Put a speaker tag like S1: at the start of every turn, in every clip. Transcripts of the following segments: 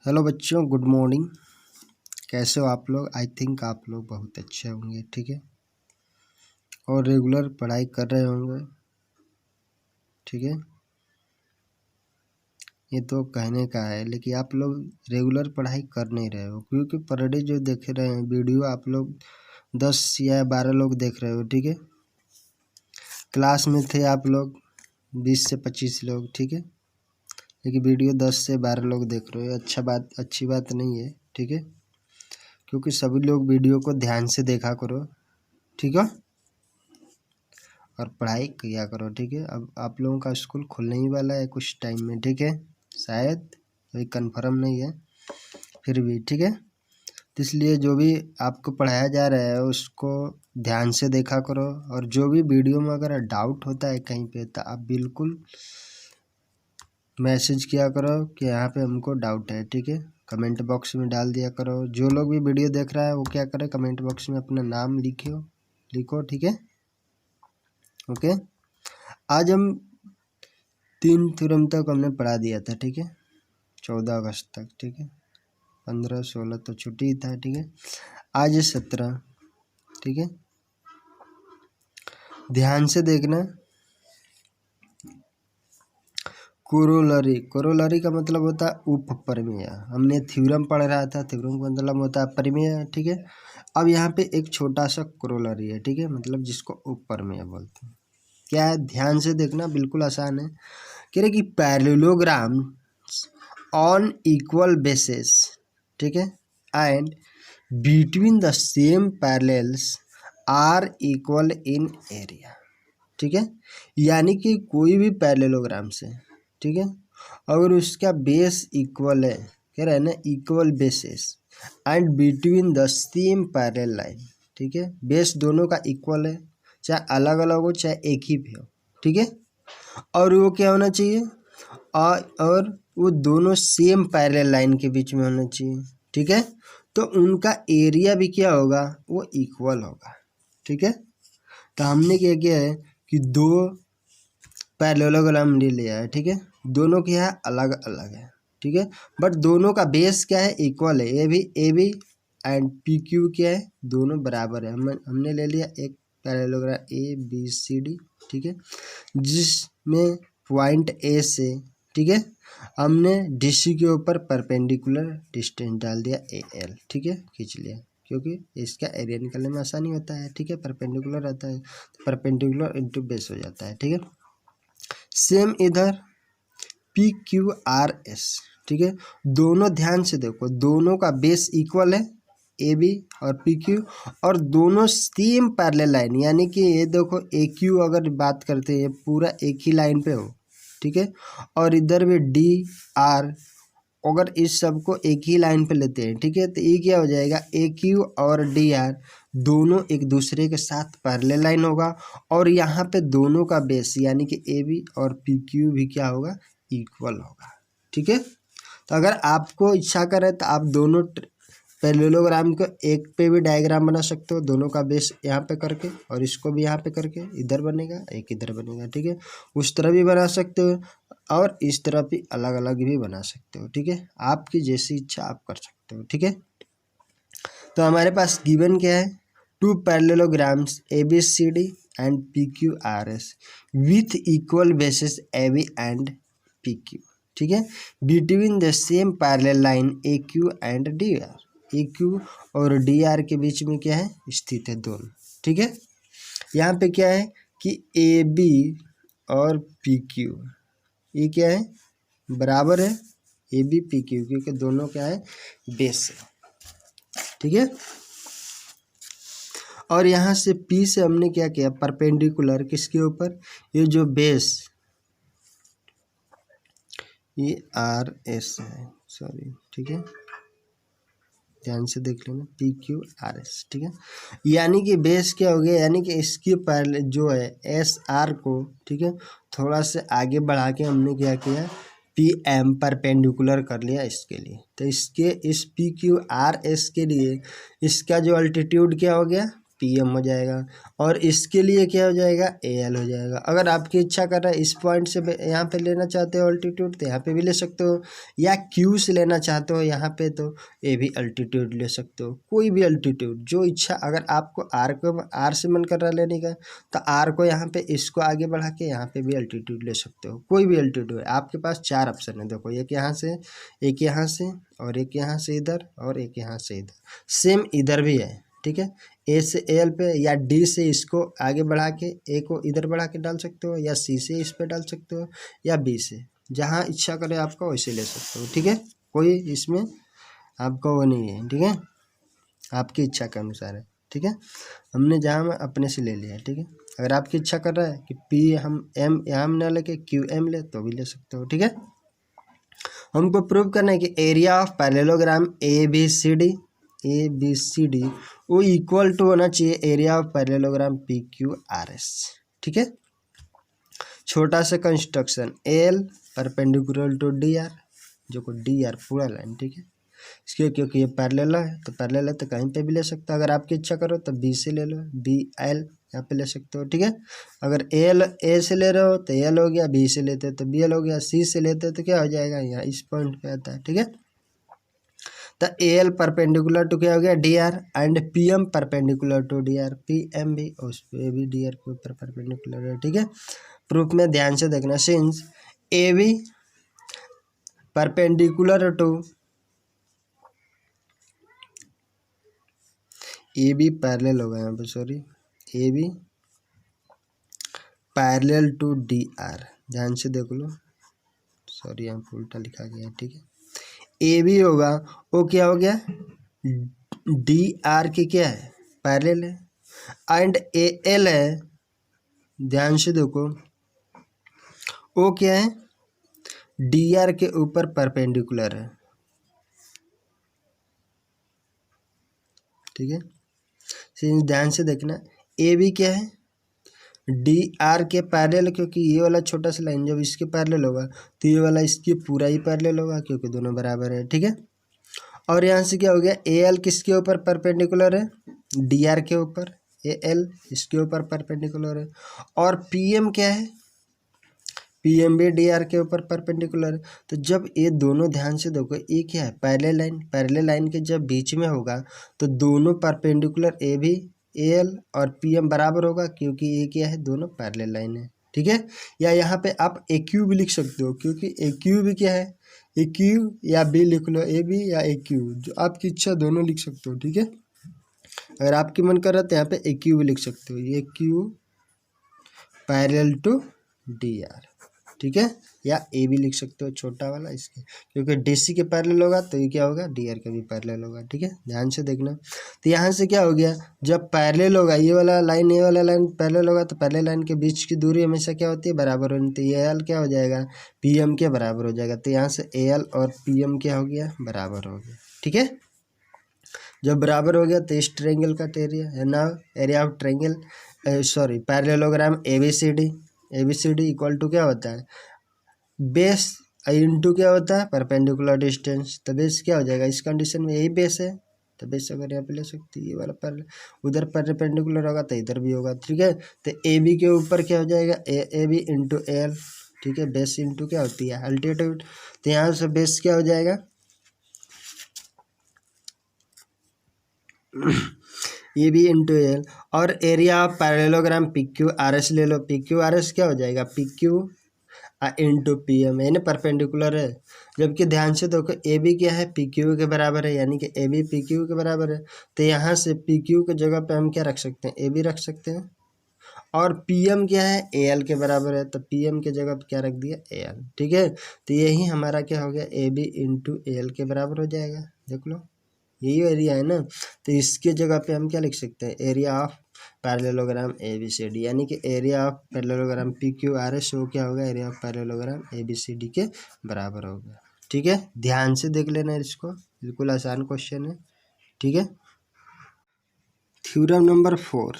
S1: Hello बच्चों, good morning. कैसे हो आप लोग? आई थिंक आप लोग बहुत अच्छे होंगे, ठीक है, और रेगुलर पढ़ाई कर रहे होंगे, ठीक है। ये तो कहने का है, लेकिन आप लोग रेगुलर पढ़ाई कर नहीं रहे हो, क्योंकि पर डे जो देख रहे हैं वीडियो आप लोग 10 या 12 लोग देख रहे हो, ठीक है। क्लास में थे आप लोग 20 से 25 लोग, ठीक है, लेकिन वीडियो 10 से 12 लोग देख रहे हो। अच्छी बात नहीं है, ठीक है, क्योंकि सभी लोग वीडियो को ध्यान से देखा करो, ठीक है, और पढ़ाई किया करो, ठीक है। अब आप लोगों का स्कूल खुलने ही वाला है कुछ टाइम में, ठीक है, शायद अभी कंफर्म नहीं है, फिर भी ठीक है। तो इसलिए जो भी आपको पढ़ाया जा रहा है उसको ध्यान से देखा करो, और जो भी वीडियो में अगर डाउट होता है कहीं पे तो आप बिल्कुल मैसेज किया करो कि यहाँ पे हमको डाउट है, ठीक है। कमेंट बॉक्स में डाल दिया करो। जो लोग भी वीडियो देख रहा है वो क्या करे, कमेंट बॉक्स में अपना नाम लिखो, ठीक है, ओके। आज हम 3 थ्योरम तक हमने पढ़ा दिया था, ठीक है, 14 अगस्त तक, ठीक है। 15 16 तो छुट्टी था, ठीक है। आज 17, ठीक है, ध्यान से देखना। कोरोलरी का मतलब होता है उपप्रमेय। हमने थ्योरम पढ़ रहा था, थ्योरम का मतलब होता है प्रमेय, ठीक है। अब यहाँ पे एक छोटा सा कोरोलरी है, ठीक है, मतलब जिसको उपप्रमेय बोलते हैं। क्या है, ध्यान से देखना, बिल्कुल आसान है। कह रहे कि पैरेललोग्राम ऑन इक्वल बेसिस, ठीक है, and between the same parallels are equal in area, ठीक है। यानी कि कोई भी पैरेललोग्राम से, ठीक है, अगर उसका बेस इक्वल है, कह रहे हैं ना, equal basis and between the same parallel line, ठीक है, बेस दोनों का इक्वल है, चाहे अलग अलग हो चाहे एक ही भी हो, ठीक है। और वो क्या होना चाहिए, और वो दोनों सेम पैरेलल लाइन के बीच में होना चाहिए, ठीक है। तो उनका एरिया भी क्या होगा, वो इक्वल होगा, ठीक है। तो हमने क्या किया है कि 2 पैरेललोग्राम ले लिया है, ठीक है, दोनों क्या है, अलग अलग है, ठीक है, बट दोनों का बेस क्या है, इक्वल है। A B and P Q क्या है, दोनों बराबर है। हमने ले लिया एक parallelogram A B C D, ठीक है, जिसमें पॉइंट ए से, ठीक है, हमने डीसी के ऊपर परपेंडिकुलर डिस्टेंस डाल दिया ए एल, ठीक है, खींच लिया, क्योंकि इसका एरिया निकालने में आसानी होता है, ठीक है, परपेंडिकुलर रहता है, परपेंडिकुलर इंटू बेस हो जाता है, ठीक है। सेम इधर पी क्यू आर एस, ठीक है, दोनों ध्यान से देखो, दोनों का बेस इक्वल है, ए बी और पी क्यू, और दोनों सेम पैरेलल लाइन, यानी कि ये देखो ए क्यू अगर बात करते हैं पूरा एक ही लाइन पे हो, ठीक है, और इधर भी डी आर, अगर इस सब को एक ही लाइन पे लेते हैं, ठीक है, तो ये क्या हो जाएगा, ए क्यू और डी आर दोनों एक दूसरे के साथ पैरेलल लाइन होगा, और यहाँ पे दोनों का बेस यानी कि ए बी और पी क्यू भी क्या होगा, इक्वल होगा, ठीक है। तो अगर आपको इच्छा करे तो आप दोनों पैरेललोग्राम को एक पे भी डायग्राम बना सकते हो, दोनों का बेस यहाँ पे करके, और इसको भी यहाँ पे करके, इधर बनेगा एक इधर बनेगा, ठीक है, उस तरह भी बना सकते हो, और इस तरह भी अलग अलग भी बना सकते हो, ठीक है, आपकी जैसी इच्छा आप कर सकते हो, ठीक है। तो हमारे पास गिवन क्या है, 2 parallelograms A B C D and P Q R S with equal basis A B and P Q, ठीक है, between the same parallel line A Q and D R. A Q और D R के बीच में क्या है, स्थित है दोनों, ठीक है। यहाँ पे क्या है कि ए बी और पी क्यू ये क्या है, बराबर है, ए बी पी क्यू, क्योंकि दोनों क्या है, बेस है, ठीक है। और यहाँ से P से हमने क्या किया, परपेंडिकुलर किसके ऊपर, ये जो बेस ये आर एस है, सॉरी, ठीक है, ध्यान से देख लेना, पी क्यू आर एस, ठीक है, यानी कि बेस क्या हो गया, यानी कि इसके पैरेलल जो है एस आर को, ठीक है, थोड़ा से आगे बढ़ा के हमने क्या किया, पी एम परपेंडिकुलर कर लिया इसके लिए। तो इसके इस पी क्यू आर एस के लिए इसका जो अल्टीट्यूड क्या हो गया, PM हो जाएगा, और इसके लिए क्या हो जाएगा, AL हो जाएगा। अगर आपकी इच्छा कर रहा है इस पॉइंट से यहाँ पे लेना चाहते हो अल्टीट्यूड तो यहाँ पे भी ले सकते हो, या Q से लेना चाहते हो यहाँ पे तो ये भी अल्टीट्यूड ले सकते हो, कोई भी अल्टीट्यूड जो इच्छा। अगर आपको R से मन कर रहा है लेने का तो R को यहाँ पे इसको आगे बढ़ा के यहाँ पे भी अल्टीट्यूड ले सकते हो, कोई भी अल्टीट्यूड। आपके पास 4 ऑप्शन है, देखो एक यहाँ से, एक यहाँ से, और एक यहाँ से इधर, और एक यहाँ से इधर। सेम इधर भी है, ठीक है। A से AL पे, या D से इसको आगे बढ़ा के A को इधर बढ़ा के डाल सकते हो, या C से इस पे डाल सकते हो, या B से, जहाँ इच्छा करे आपका वैसे ले सकते हो, ठीक है। कोई इसमें आपका वो नहीं है, ठीक है, आपकी इच्छा के अनुसार है, ठीक है। हमने जहाँ अपने से ले लिया, ठीक है। अगर आपकी इच्छा कर रहा है कि P हम M यहाँ ना लेके QM ले तो भी ले सकते हो, ठीक है। हमको प्रूव करना है कि एरिया ऑफ पैरेललोग्राम ABCD वो इक्वल टू होना चाहिए एरिया ऑफ पैरेललोग्राम PQRS, ठीक है। छोटा सा construction, AL perpendicular to DR, जो को DR पूरा लाइन, ठीक है। इसके क्योंकि ये पैरेलल है तो पैरेलल है तो कहीं पे भी ले सकते हो। अगर आपकी इच्छा करो तो B से ले लो, BL यहाँ पे ले सकते हो, ठीक है। अगर A से ले रहे हो तो AL हो गया, B से लेते हो तो BL हो गया, C से लेते हो तो क्या हो जाएगा, यहाँ इस पॉइंट पे आता है, ठीक है। तो AL परपेंडिकुलर टू क्या हो गया DR, and PM perpendicular to DR, PM भी उस पर भी DR के ऊपर परपेंडिकुलर है, ठीक है। प्रूफ में ध्यान से देखना, since AB perpendicular to AB parallel होगा यहाँ पे, sorry, AB parallel to DR, ध्यान से देख लो, सॉरी यहाँ पे उल्टा लिखा गया है, ठीक है। AB होगा वो क्या हो गया, DR की क्या है, पैरेलल है, एंड AL है, ध्यान से देखो, वो क्या है, DR के ऊपर परपेंडिकुलर है, ठीक है। ध्यान से देखना, AB क्या है, DR के पैरेलल, क्योंकि ये वाला छोटा सा लाइन जब इसके पैरेलल होगा तो ये वाला इसके पूरा ही पैरेलल होगा, क्योंकि दोनों बराबर है, ठीक है। और यहाँ से क्या हो गया, AL किसके ऊपर परपेंडिकुलर है, DR के ऊपर, AL इसके ऊपर परपेंडिकुलर है। और PM क्या है, PM भी DR के ऊपर परपेंडिकुलर है। तो जब ये दोनों, ध्यान से देखो, ये क्या है, पैरेलल लाइन के जब बीच में होगा तो दोनों परपेंडिकुलर AB AL और PM बराबर होगा, क्योंकि ये क्या है, दोनों पैरेलल लाइन है, ठीक है। या यहाँ पे आप AQ भी लिख सकते हो, क्योंकि AQ भी क्या है, AQ या B लिख लो, AB या AQ, जो आपकी इच्छा दोनों लिख सकते हो, ठीक है। अगर आपकी मन कर रहा है तो यहाँ पे AQ भी लिख सकते हो, AQ पैरेलल टू DR, ठीक है। या A भी लिख सकते हो, छोटा वाला इसके, क्योंकि DC के पैरेलल होगा तो ये क्या होगा, DR का भी पैरेलल होगा, ठीक है। ध्यान से देखना, तो यहाँ से क्या हो गया, जब पैरेलल होगा ये वाला लाइन पैरेलल होगा तो पैरेलल लाइन के बीच की दूरी हमेशा क्या होती है, बराबर होनी, तो ये AL क्या हो जाएगा, PM के बराबर हो जाएगा। तो यहाँ से AL और PM क्या हो गया, बराबर हो गया, ठीक है। जब बराबर हो गया तो इस ट्रायंगल का एरिया है ना, area of triangle, sorry parallelogram ABCD equal to क्या होता है, बेस इंटू क्या होता है, परपेंडिकुलर डिस्टेंस। तो बेस क्या हो जाएगा, इस कंडीशन में यही बेस है, तो बेस अगर यहाँ पे ले सकते हैं, ये वाला पर उधर परपेंडिकुलर होगा तो इधर भी होगा, ठीक है। तो AB के ऊपर क्या हो जाएगा, AB इंटू AL, ठीक है। बेस इंटू क्या होती है, अल्टीट्यूड, तो यहाँ से बेस क्या हो जाएगा AB इंटू AL, और एरिया ऑफ पैरेललोग्राम PQRS ले लो, PQRS क्या हो जाएगा, PQ इंटू PM, यानी परपेंडिकुलर है। जबकि ध्यान से देखो AB क्या है, PQ के बराबर है, यानी कि AB PQ के बराबर है। तो यहाँ से PQ के जगह पे हम क्या रख सकते हैं, AB रख सकते हैं। और PM क्या है, AL के बराबर है, तो PM के जगह पे क्या रख दिया, AL, ठीक है। तो यही हमारा क्या हो गया, AB इंटू AL के बराबर हो जाएगा, देख लो यही एरिया है ना। तो इसके जगह पे हम क्या लिख सकते हैं, एरिया ऑफ पैरेललोग्राम ABCD, यानी कि एरिया ऑफ पैरेललोग्राम PQRS वो क्या होगा, एरिया ऑफ पैरेललोग्राम ABCD के बराबर होगा, ठीक है। ध्यान से देख लेना इसको, बिल्कुल आसान क्वेश्चन है, ठीक है। थ्योरम नंबर 4,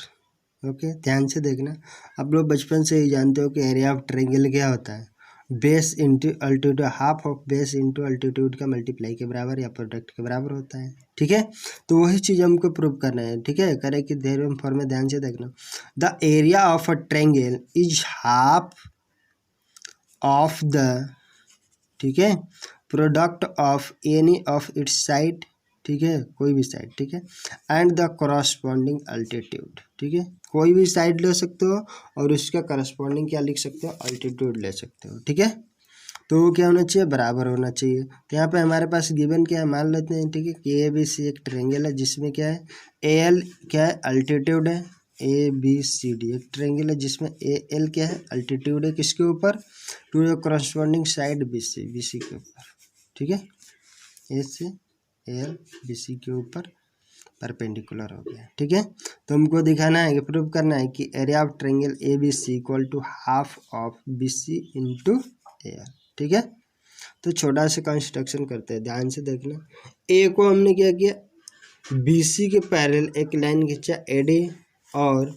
S1: ओके, ध्यान से देखना। आप लोग बचपन से ही जानते हो कि एरिया ऑफ ट्रायंगल क्या होता है, base into altitude, half of base into altitude का मल्टीप्लाई के बराबर या प्रोडक्ट के बराबर होता है। ठीक है, तो वही चीज़ हमको प्रूव करना है। ठीक है, करे कि थ्योरम फॉर्म में ध्यान से देखना, the area of a triangle is half of the, ठीक है, product of any of its side, ठीक है, कोई भी साइड, ठीक है, एंड द करस्पॉन्डिंग अल्टीट्यूड। ठीक है, कोई भी साइड ले सकते हो और उसका करस्पॉन्डिंग क्या लिख सकते हो, अल्टीट्यूड ले सकते हो। ठीक है, तो वो क्या होना चाहिए, बराबर होना चाहिए। तो यहाँ पे हमारे पास गिवन क्या है, मान लेते हैं, ठीक है, कि ए बी सी एक ट्रायंगल है जिसमें क्या है, ए एल क्या है, अल्टीट्यूड है, ए बी सी डी एक ट्रायंगल है जिसमें ए एल क्या है, अल्टीट्यूड है, किसके ऊपर, to the corresponding side B C के ऊपर। ठीक है, ए से एल बी सी के ऊपर परपेंडिकुलर हो गया। ठीक है, तो हमको दिखाना है कि प्रूव करना है कि area of triangle A B C equal to half of B C into A L. ठीक है, तो छोटा सा कंस्ट्रक्शन करते हैं, ध्यान से देखना। ए को हमने क्या किया, बी सी के पैरेलल एक लाइन खींचा ए डी, और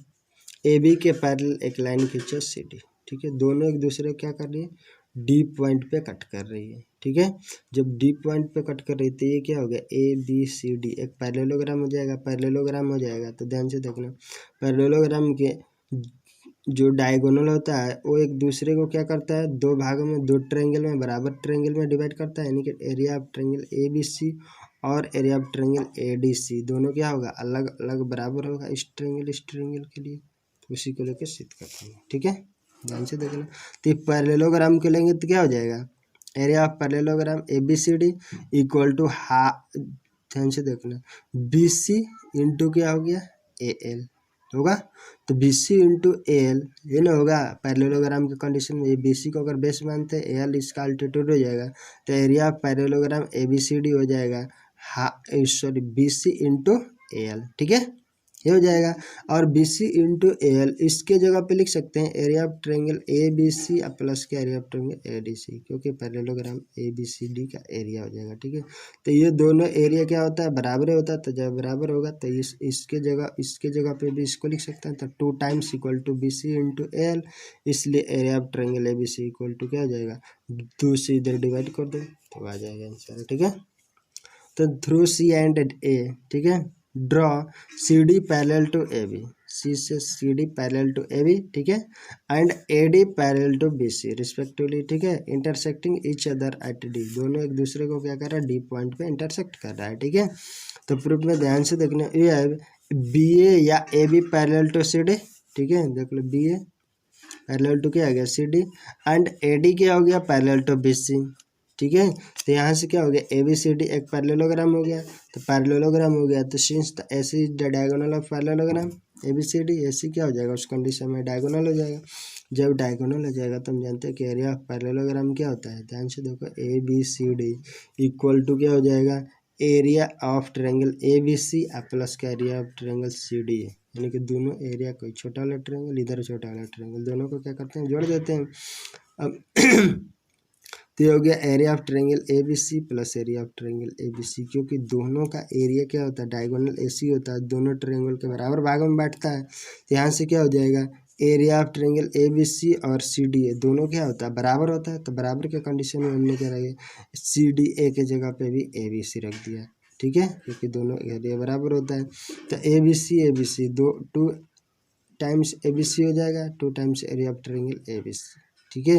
S1: ए बी के पैरेलल एक लाइन खींचा सी डी। ठीक है, दोनों एक दूसरे को क्या कर रही है, डी पॉइंट पे कट कर रही है। ठीक है, जब डी पॉइंट पे कट कर रही है तो ये क्या हो गया, ए बी सी डी एक पैरेललोग्राम हो जाएगा, पैरेललोग्राम हो जाएगा। तो ध्यान से देखना, पैरेललोग्राम के जो डायगोनल होता है वो एक दूसरे को क्या करता है, दो भागों में, दो ट्रायंगल में, बराबर ट्रायंगल में डिवाइड करता है, यानी कि area of triangle A B C और area of triangle A D C दोनों क्या होगा, अलग अलग बराबर होगा इस ट्रायंगल के लिए। तो उसी को लेकर सिद्ध करते हैं। ठीक है, ध्यान से देखना। तो पैरेललोग्राम के लेंगे तो क्या हो जाएगा, area of parallelogram A B C D equal to ध्यान से देखना, बी सी इंटू क्या हो गया, ए एल होगा। तो B C into A L ये ना होगा, पैरेललोग्राम के कंडीशन में ये बी सी को अगर बेस मानते हैं, ए एल इसका अल्टीट्यूड हो जाएगा, तो area of parallelogram A B C D हो जाएगा sorry B C into A L. ठीक है, ये हो जाएगा। और B C into A L इसके जगह पे लिख सकते हैं area of triangle A B C plus के area of triangle A D C, क्योंकि parallelogram A B C D का एरिया हो जाएगा। ठीक है, तो ये दोनों एरिया क्या होता है, बराबर होता है। तो जब बराबर होगा तो इसके जगह पे भी इसको लिख सकते हैं, तो 2 times equal to B C into A L, इसलिए area of triangle A B C equal to क्या हो जाएगा, 2 से इधर डिवाइड कर दो तो आ जाएगा आंसर। ठीक है, तो थ्रू सी एंड ए, ठीक है, draw C D parallel to A B, C से C D parallel to A B, ठीक है, and A D parallel to B C respectively. ठीक है, intersecting each other at D, दोनों एक दूसरे को क्या कर रहा है, डी पॉइंट पे इंटरसेक्ट कर रहा है। ठीक है, तो प्रूफ में ध्यान से देखना, ये है बी ए या A B parallel to C D. ठीक है, देख लो बी ए पैरेलल टू क्या आ गया, C D, and A D क्या हो गया, पैरेलल टू बी सी। ठीक है, तो यहाँ से क्या हो गया, ए बी सी डी एक पैरेललोग्राम हो गया, तो पैरेललोग्राम हो गया तो since the AC diagonal of parallelogram A B C D, AC क्या हो जाएगा, उस कंडीशन में डायगोनल हो जाएगा। जब डायगोनल हो जाएगा तो हम जानते हैं कि एरिया ऑफ पैरेललोग्राम क्या होता है, ध्यान से देखो, A B C D equal to क्या हो जाएगा, area of triangle A B C plus का area of triangle C D, यानी कि दोनों एरिया कोई छोटा वाला ट्रायंगल इधर छोटा वाला ट्रायंगल, दोनों को क्या करते हैं, जोड़ देते हैं। अब तो ये हो गया area of triangle A B C plus area of triangle A B C, क्योंकि दोनों का एरिया क्या होता है, डायगोनल ए सी होता है, दोनों ट्रायंगल के बराबर भागों में बैठता है। तो यहाँ से क्या हो जाएगा, area of triangle A B C और सी डी ए दोनों क्या होता है, बराबर होता है। तो बराबर के कंडीशन में हमने क्या रखे, सी डी ए के जगह पे भी ए बी सी रख दिया। ठीक है, क्योंकि दोनों एरिया बराबर होता है। तो ए बी सी दो 2 टाइम्स ए बी सी हो जाएगा, 2 times area of triangle A B C. ठीक है,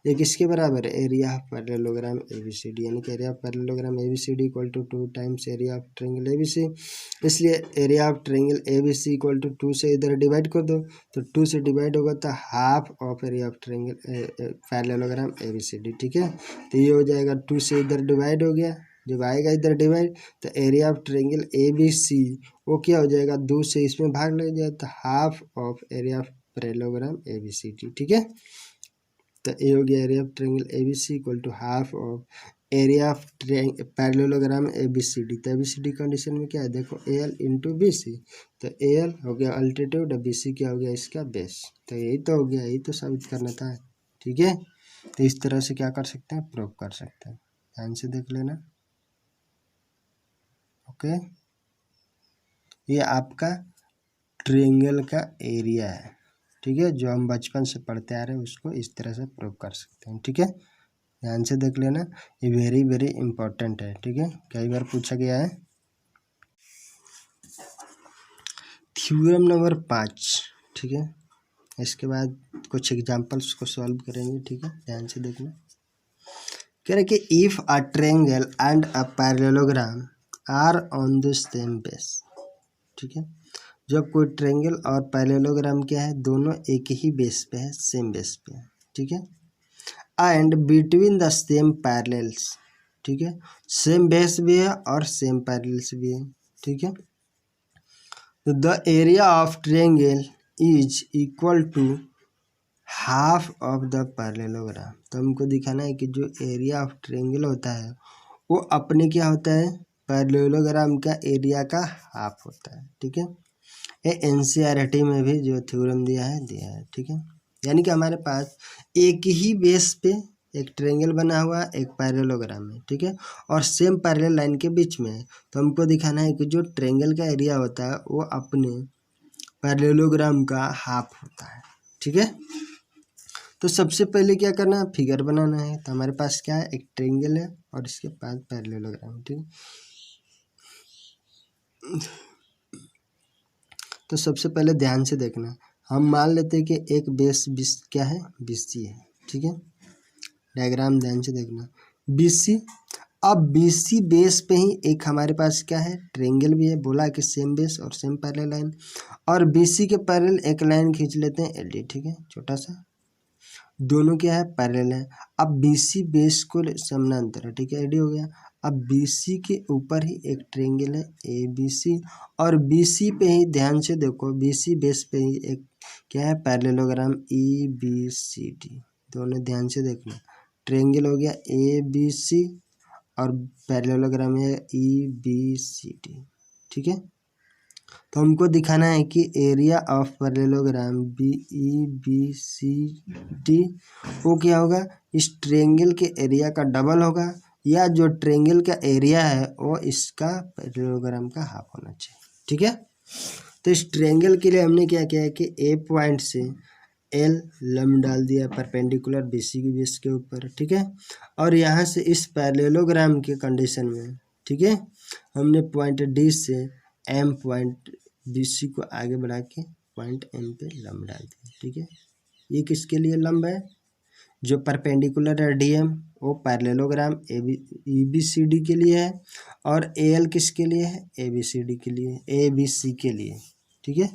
S1: ये किसके बराबर है, area of parallelogram A B C D, यानी कि area of parallelogram A B C D equal to 2 times area of triangle A B C. इसलिए area of triangle A B C equal to 2 से इधर divide कर दो, तो 2 से divide होगा तो half of area of triangle parallelogram A B C D. ठीक है, तो ये हो जाएगा 2 से इधर डिवाइड हो गया, जब आएगा इधर डिवाइड तो area of triangle A B C वो क्या हो जाएगा, 2 से इसमें भाग लग जाए तो half of area of parallelogram A B C D. ठीक है, तो ये हो गया area of triangle A B C equal to half of area of parallelogram A B C D. तो A B C D condition में क्या है, देखो A L into B C, तो ए एल हो गया अल्टीट्यूड, बी सी क्या हो गया, इसका बेस। तो यही तो हो गया, यही तो साबित करना था। ठीक है, तो इस तरह से क्या कर सकते हैं, प्रूव कर सकते हैं, ध्यान से देख लेना। ओके, ये आपका ट्रायंगल का एरिया है। ठीक है, जो हम बचपन से पढ़ते आ रहे हैं उसको इस तरह से प्रूव कर सकते हैं। ठीक है, ध्यान से देख लेना, ये वेरी वेरी इंपॉर्टेंट है। ठीक है, कई बार पूछा गया है। Theorem number 5। ठीक है, इसके बाद कुछ एग्जांपल्स को सॉल्व करेंगे। ठीक है, ध्यान से देखना। कह रहे कि if a triangle and a parallelogram are on the same base. ठीक है, जब कोई ट्रायंगल और पैरेललोग्राम क्या है, दोनों एक ही बेस पे है, सेम बेस पे है। ठीक है, and between the same parallels. ठीक है, सेम बेस भी है और सेम पैरेलल्स भी है। ठीक है, तो the area of triangle is equal to half of the parallelogram. तो हमको दिखाना है कि जो एरिया ऑफ ट्रायंगल होता है वो अपने क्या होता है, पैरेललोग्राम का एरिया का हाफ होता है। ठीक है, ये एनसीईआरटी में भी जो थ्योरम दिया है। ठीक है, यानी कि हमारे पास एक ही बेस पे एक ट्रायंगल बना हुआ है, एक पैरेललोग्राम है। ठीक है, और सेम पैरेलल लाइन के बीच में है। तो हमको दिखाना है कि जो ट्रायंगल का एरिया होता है वो अपने पैरेललोग्राम का हाफ होता है। ठीक है, तो सबसे पहले क्या करना है, फिगर बनाना है। तो हमारे पास क्या है, एक ट्रायंगल है और इसके पास पैरेललोग्राम है। ठीक है, तो सबसे पहले ध्यान से देखना, हम मान लेते हैं कि एक बेस क्या है, BC है। ठीक है, डायग्राम ध्यान से देखना, BC। अब BC बेस पे ही एक हमारे पास क्या है, ट्रायंगल भी है। बोला कि सेम बेस और सेम पैरेलल लाइन, और BC के पैरेलल एक लाइन खींच लेते हैं LD। ठीक है, छोटा सा, दोनों क्या है, पैरेलल है। अब BC बेस को समानांतर है। ठीक है, एडी हो गया। अब BC के ऊपर ही एक ट्रायंगल है ABC, और BC पे ही ध्यान से देखो, BC बेस पे ही एक क्या है, पैरेललोग्राम EBCD। दोनों ध्यान से देखना, ट्रायंगल हो गया ABC और पैरेललोग्राम है EBCD। ठीक है, तो हमको दिखाना है कि एरिया ऑफ पैरेललोग्राम BEBCD वो क्या होगा, इस ट्रायंगल के एरिया का डबल होगा, या जो ट्रायंगल का एरिया है वो इसका पैरेललोग्राम का हाफ होना चाहिए। ठीक है, तो इस ट्रायंगल के लिए हमने क्या किया है कि A पॉइंट से L लंब डाल दिया परपेंडिकुलर BC की बेस के ऊपर। ठीक है, और यहाँ से इस पैरेललोग्राम के कंडीशन में, ठीक है, हमने पॉइंट D से M पॉइंट BC को आगे बढ़ा के पॉइंट M पे लंब डाल दिया। ठीक है, ये किसके लिए लंब है, जो परपेंडिकुलर है DM वो पैरेललोग्राम EBCD के लिए है, और AL किसके लिए है, ABCD के लिए, ABC के लिए। ठीक है,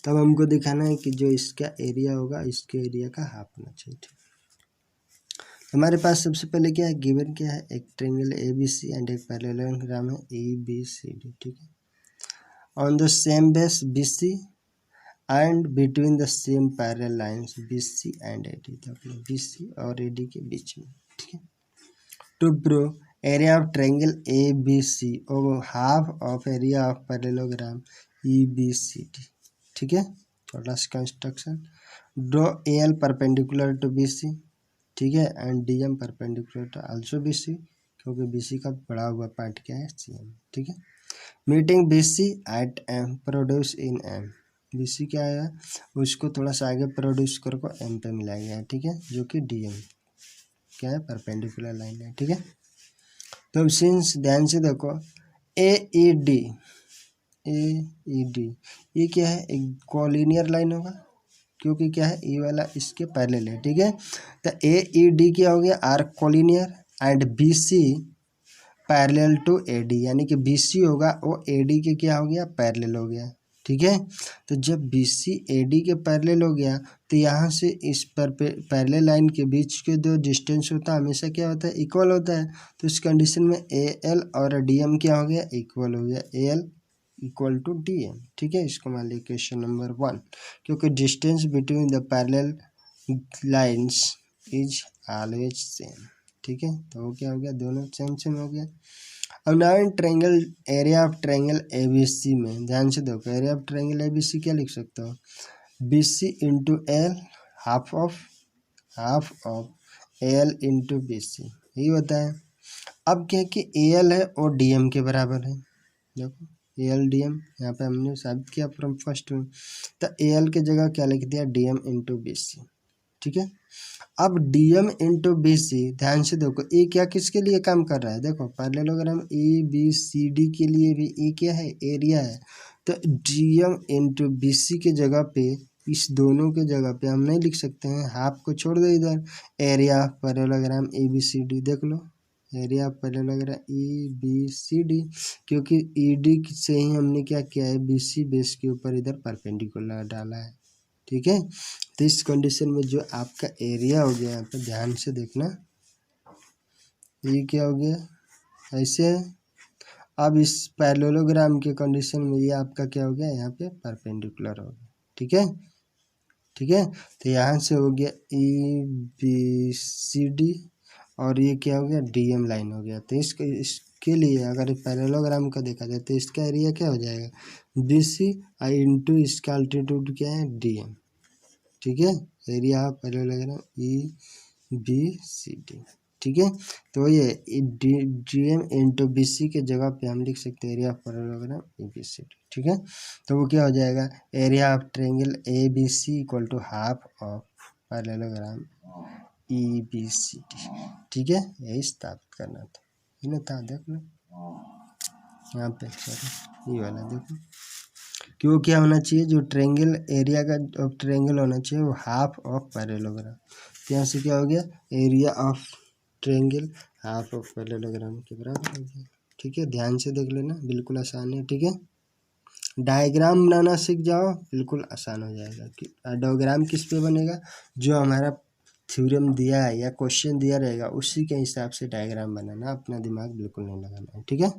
S1: तब हमको दिखाना है कि जो इसका एरिया होगा इसके एरिया का हाफ होना चाहिए। ठीक, हमारे पास सबसे पहले क्या है, गिवन क्या है, एक ट्रायंगल ABC एंड एक पैरेललोग्राम है EBCD। ठीक है, on the same base BC and between the same parallel lines BC and AD। तो BC और AD के बीच में। ठीक है, to prove area of triangle ABC और half of area of parallelogram EBCD। ठीक है, छोटा सा construction, draw AL perpendicular to BC। ठीक है, and DM perpendicular to also BC, क्योंकि BC का बड़ा हुआ पार्ट क्या है, CM। ठीक है, meeting BC at M produce in M। BC क्या है, उसको थोड़ा सा आगे प्रोड्यूस कर को M पे मिलाया गया है। ठीक है, जो कि DM क्या है, परपेंडिकुलर लाइन है। ठीक है, तो अब सिंस ध्यान से देखो, AED ये क्या है, एक कोलिनियर लाइन होगा, क्योंकि क्या है, ये वाला इसके पैरेलल है। ठीक है, तो AED क्या हो गया, are collinear, and BC parallel to AD, यानी कि BC होगा वो AD के क्या हो गया, पैरेलल हो गया। ठीक है, तो जब BC AD के पैरेलल हो गया तो यहाँ से इस पैरेलल लाइन के बीच के जो डिस्टेंस होता है हमेशा क्या होता है, इक्वल होता है। तो इस कंडीशन में AL और DM क्या हो गया, इक्वल हो गया, AL इक्वल टू DM। ठीक है, इसको मान लिया क्वेश्चन नंबर 1, क्योंकि distance between the parallel lines is always same. ठीक है, तो वो क्या हो गया, दोनों सेम सेम हो गया। अब now in triangle area of triangle ABC में ध्यान से देखो, एरिया ऑफ ट्रायंगल ABC क्या लिख सकते हो, BC into L half of AL into BC, यही होता है। अब क्या कि AL है और DM के बराबर है। देखो AL DM यहाँ पे हमने साबित किया फ्रॉम फर्स्ट में। तो AL की जगह क्या लिख दिया, DM इंटू BC। ठीक है, अब DM इंटू BC, ध्यान से देखो ए क्या किसके लिए काम कर रहा है, देखो पैरेललोग्राम ABCD के लिए भी ए क्या है, एरिया है। तो DM इंटू BC के जगह पे, इस दोनों के जगह पे हम नहीं लिख सकते हैं, हाफ को छोड़ दो इधर, एरिया ऑफ पैरेललोग्राम ABCD, देख लो एरिया ऑफ पैरेललोग्राम ABCD, क्योंकि ED से ही हमने क्या किया है, BC बेस के ऊपर इधर परपेंडिकुलर डाला है। ठीक है, तो इस कंडीशन में जो आपका एरिया हो गया, यहाँ पे ध्यान से देखना, ये क्या हो गया, ऐसे है। अब इस पैरेललोग्राम के कंडीशन में ये आपका क्या हो गया, यहाँ पे परपेंडिकुलर हो गया। ठीक है, ठीक है, तो यहाँ से हो गया ABCD और ये क्या हो गया, DM लाइन हो गया। तो इसके लिए अगर पैरेललोग्राम का देखा जाए तो इसका एरिया क्या हो जाएगा, BC इंटू इसका अल्टीट्यूड क्या है, DM। ठीक है, एरिया ऑफ पैरेललोग्राम ABCD। ठीक है, तो ये DM इंटू BC के जगह पे हम लिख सकते हैं एरिया ऑफ पैरेललोग्राम ABCD। ठीक है, तो वो क्या हो जाएगा, area of triangle ABC equal to half of parallelogram ABCD। ठीक है, यही स्थापित करना था, ये ना था, देख लो यहाँ पे, सॉरी ये वाला देखो, कि वो क्या होना चाहिए, जो ट्रायंगल एरिया का ट्रायंगल होना चाहिए वो हाफ ऑफ पैरेललोग्राम। तो यहाँ से क्या हो गया, area of triangle half of parallelogram के बराबर हो गया। ठीक है, ध्यान से देख लेना, बिल्कुल आसान है। ठीक है, डायग्राम बनाना सीख जाओ, बिल्कुल आसान हो जाएगा। कि डायग्राम किस पे बनेगा, जो हमारा थ्योरम दिया है या क्वेश्चन दिया रहेगा उसी के हिसाब से डायग्राम बनाना, अपना दिमाग बिल्कुल नहीं लगाना है। ठीक है।